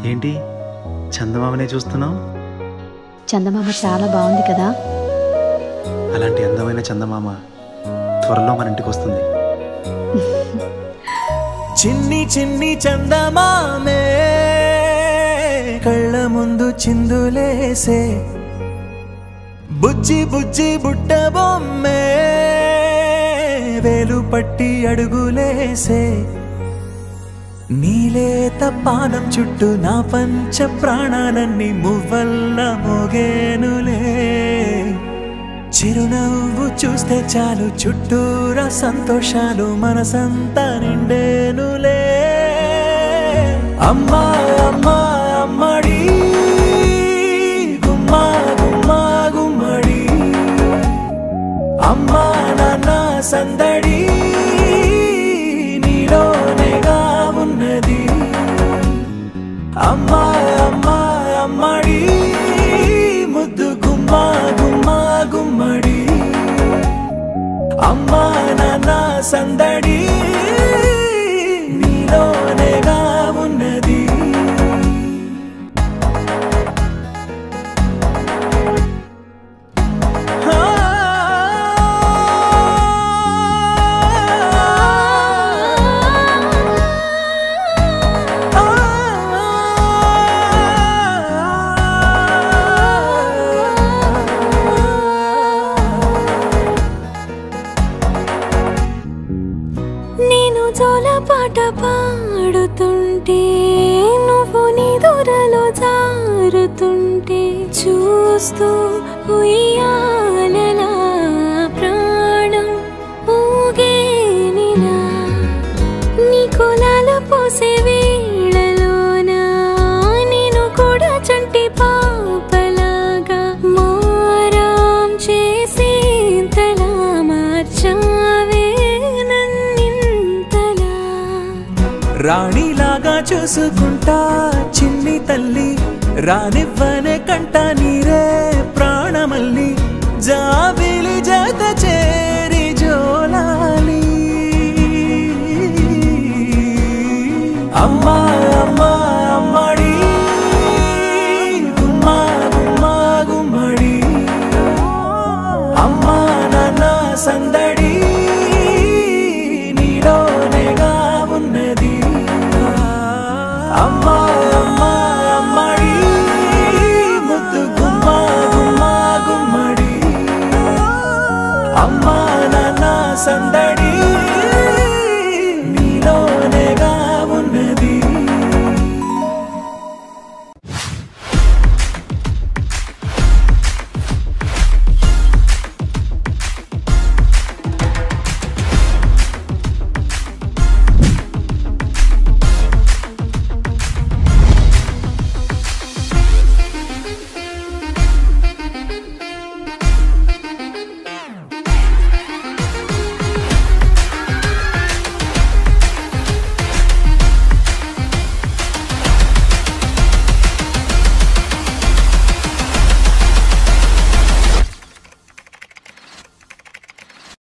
ఏంటి చందమామనే చూస్తున్నావు? చందమామ చాలా బాగుంది కదా. అలాంటి అందమైన చందమామ త్వరలో మన ఇంటికి వస్తుంది. చిన్ని చిన్ని చందమామే కళ్ళ ముందు చిందులేసే, బుజ్జి బుజ్జి బుట్ట బొమ్మే వేలు పట్టి అడుగులేసే, నీలేత పానం చుట్టూ నా పంచ ప్రాణాలన్నీ మువ్వల్ల మోగేనులే, చిరునవ్వు చూస్తే చాలు చుట్టూరా సంతోషాలు మనసంతా నిండేనులే. అమ్మా అమ్మా అమ్మడి గుమ్మా గుమ్మా గుమ్మడి, అమ్మా నాన్న సందడి నీలోనేగా ఉన్నది. అమ్మా అమ్మా అమ్మడి ముద్దు గుమ్మా గుమ్మా గుమ్మడి, అమ్మా నాన్న సందడి నీలోనేగా ఉన్నది. నేను జోలపాట పాడుతుంటే నువ్వు నీ దూరలో జారుతుంటే చూస్తూ ఉయ్యాలలా ప్రాణం ఊగేనిలా, నీ కులాల పోసే వేళలోన నేను కూడా చంటి పాపలాగా మారాం చేసేంతలా మార్చావే రాణిలాగా చూసుకుంటా చిన్ని తల్లి, రానివ్వనే కంట నీరే ప్రాణమల్లి, జాబిలి జత చేరి జోలాలి. అమ్మా అమ్మా అమ్మడి గుమ్మా గుమ్మా గుమ్మడి, అమ్మా నాన్న సందడి నీలోనేగా ఉన్నది. అమ్మా అమ్మా అమ్మడి ముద్దు గుమ్మా గుమ్మా గుమ్మడి, అమ్మా నాన్న సందడి